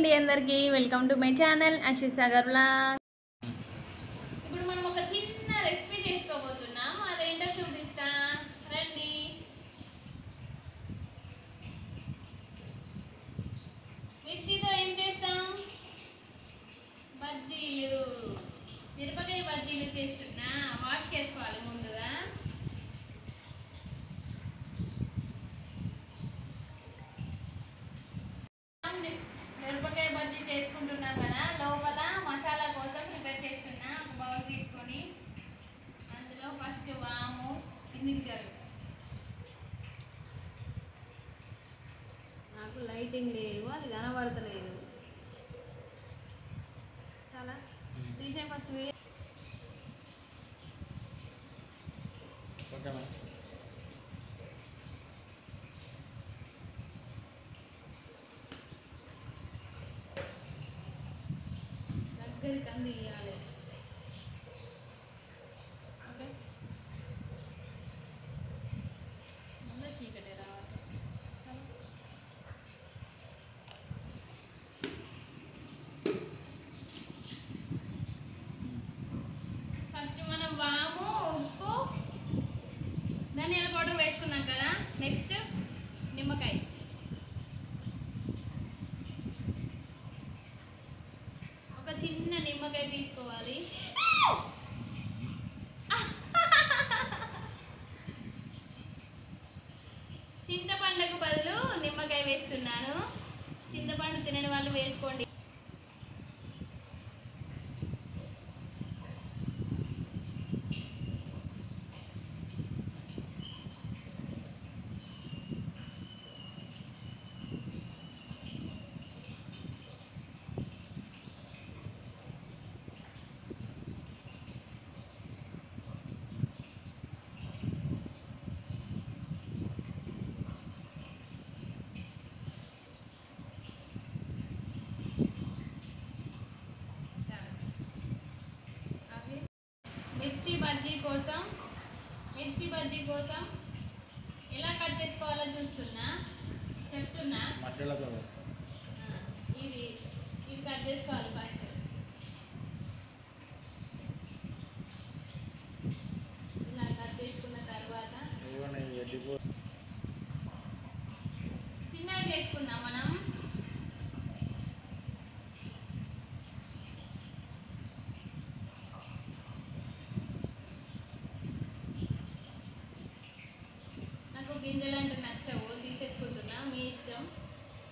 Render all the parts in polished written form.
అండి అందరికీ welcome to my channel Ashish Sagar vlog. ఇప్పుడు మనం ఒక చిన్న రెసిపీ చేసుకోబోతున్నాం. అదేంటో చూపిస్తా రండి. మిర్చితో ఏం చేస్తాం? బజ్జీలు, మిరపకాయ బజ్జీలు చేస్తున్నా. వాష్ చేసుకోవాలి ముందుగా. మిరపకాయ బజ్జీ చేసుకుంటున్నాం కదా, లోపల మసాలా కోసం ప్రిపేర్ చేస్తున్నా. ఒక బౌల్ తీసుకొని అందులో ఫస్ట్ వాము, కిందికి నాకు లైటింగ్ లేదు, అది కనబడతలేదు. చాలా తీసే ఫస్ట్ వీడియో. దగ్గరికి అంది ఇవ్వాలి. ఓకే, మళ్ళీ చీకటి రావాలి. ఫస్ట్ మనం వాము, ఉప్పు, ధనియాల పౌడర్ వేసుకున్నాం కదా. నెక్స్ట్ నిమ్మకాయ. ఒక చిన్న నిమ్మకాయ తీసుకోవాలి. చింతపండుకు బదులు నిమ్మకాయ వేస్తున్నాను. చింతపండు తినని వాళ్ళు వేసుకోండి. మిర్చి బజ్జీ కోసం ఎలా కట్ చేసుకోవాలో చెప్తున్నా. ఇది కట్ చేసుకోవాలి. ఫస్ట్ ఇలా కట్ చేసుకున్న తర్వాత చిన్నగా చేసుకుందాం మనం. గింజలు అంటే నచ్చవు, తీసేసుకుంటున్నా. మీ ఇష్టం,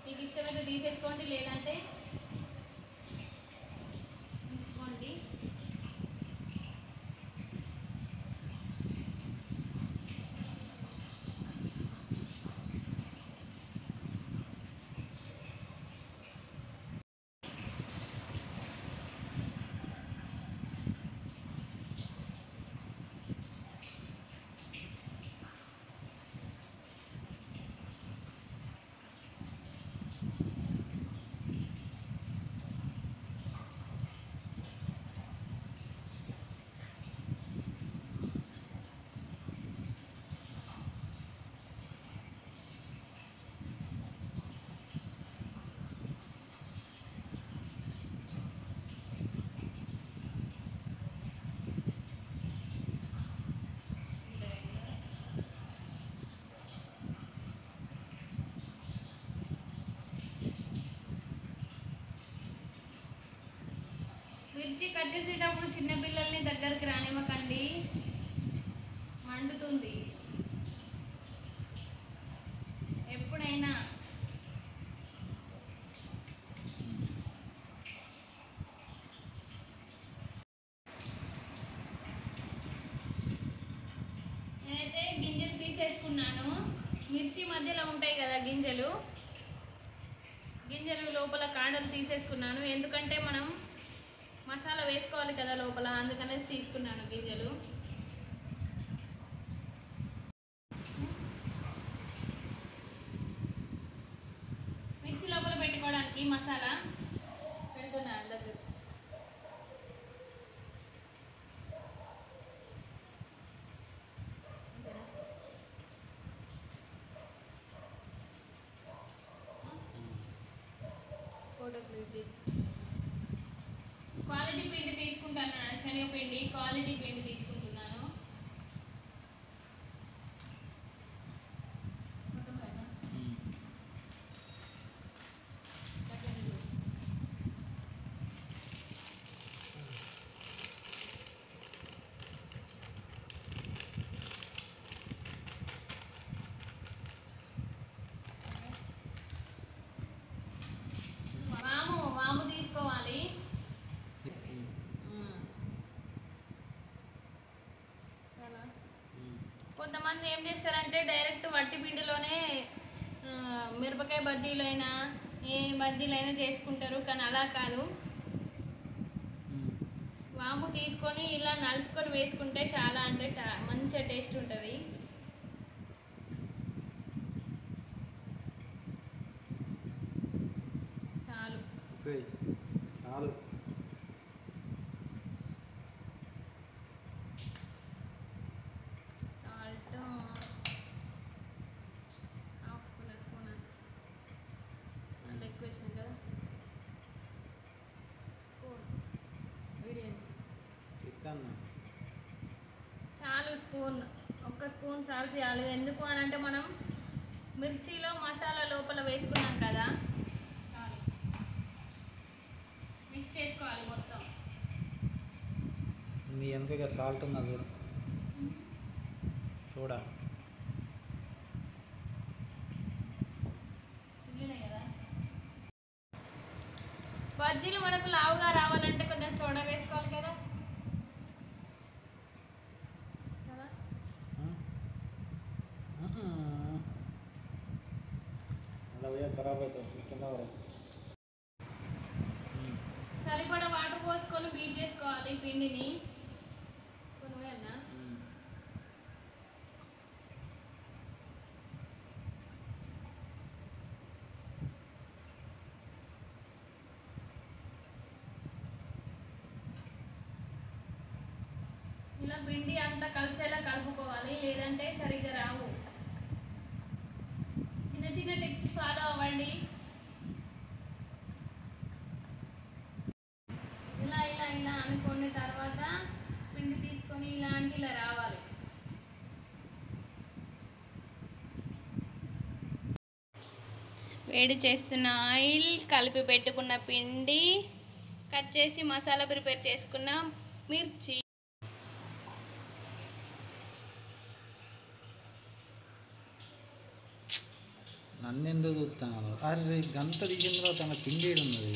మీకు ఇష్టమైతే తీసేసుకోండి, లేదంటే ఉంచుకోండి. మిర్చి కట్ చేసేటప్పుడు చిన్న పిల్లల్ని దగ్గరికి రానివ్వకండి, మండుతుంది. ఎప్పుడైనా నేనైతే గింజలు తీసేసుకున్నాను. మిర్చి మధ్యలో ఉంటాయి కదా గింజలు లోపల కాండలు తీసేసుకున్నాను. ఎందుకంటే మనం మసాలా వేసుకోవాలి కదా లోపల, అందుకనేసి తీసుకున్నాను గింజలు. మిర్చి లోపల పెట్టుకోవడానికి మసాలా పెడుతున్నాను దగ్గర. ఫోటో క్వాలిటీ పిండి తీసుకుంటాను, శనగపిండి క్వాలిటీ పిండి తీసుకుంటున్నాను. వాము తీసుకోవాలి. కొంతమంది ఏం చేస్తారంటే డైరెక్ట్ వట్టి పిండిలోనే మిరపకాయ బజ్జీలైనా ఏ బజ్జీలైనా చేసుకుంటారు, కానీ అలా కాదు. వాము తీసుకొని ఇలా నలుసుకొని వేసుకుంటే చాలా అంటే మంచిగా టేస్ట్ ఉంటుంది. చాలు చాలు. సాల్ట్ హాఫ్ స్పూన్ అంత ఎక్కువ వచ్చినాయి కదా, స్పూన్ చాలు. ఒక్క స్పూన్ సాల్ట్ చాలు. ఎందుకు అని అంటే మనం మిర్చిలో మసాలా లోపల వేసుకున్నాం కదా, చాలు. మిక్స్ చేసుకోవాలి మొత్తం. మీ ఎంతగా సాల్ట్ ఉందా చూడ చూడ కదా. బజ్జీలు మనకు లావుగా రావాలంటే కొంచెం సోడా వేసుకోవాలి కదా. ఖరాబ్ అవుతుంది. సరిపడా వాటర్ పోసుకొని బీట్ చేసుకోవాలి పిండిని. ఇలా పిండి అంతా కలిసేలా కలుపుకోవాలి, లేదంటే సరిగ్గా రావు. చిన్న చిన్న టిప్స్ ఫాలో అవ్వండి. ఇలా ఇలా ఇలా అనుకున్న తర్వాత పిండి తీసుకొని ఇలా రావాలి. వేడి చేస్తున్న ఆయిల్, కలిపి పెట్టుకున్న పిండి, కట్ చేసి మసాలా ప్రిపేర్ చేసుకున్న మిర్చి. నన్నెందుకు చూస్తాను? అరే గంట తీసిన తర్వాత తన పిండి ఉన్నది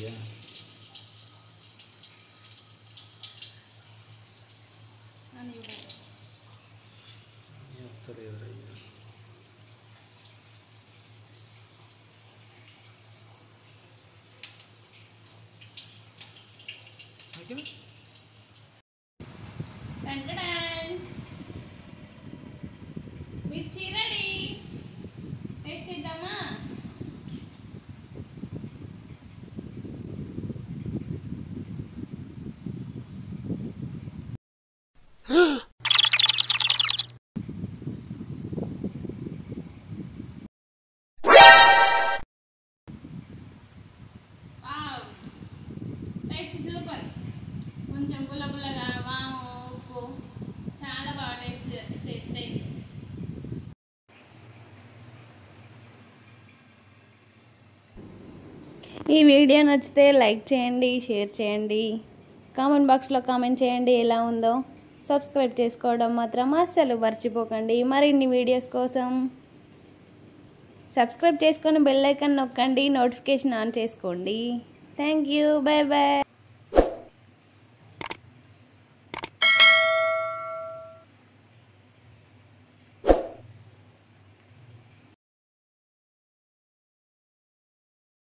మిర్చి రెడీ. టేస్ట్ చేద్దామా? Taste super. కొంచెం పుల్లగా, వాము, ఉప్పు, చాలా బాగా టేస్ట్ చేస్తాయి. ఈ వీడియో నచ్చితే లైక్ చేయండి, షేర్ చేయండి, కామెంట్ బాక్స్లో కామెంట్ చేయండి ఎలా ఉందో. సబ్స్క్రైబ్ చేసుకోవడం మాత్రం అస్సలు మర్చిపోకండి. మరిన్ని వీడియోస్ కోసం సబ్స్క్రైబ్ చేసుకొని బెల్ ఐకాన్ నొక్కండి, నోటిఫికేషన్ ఆన్ చేసుకోండి. Thank you, bye bye.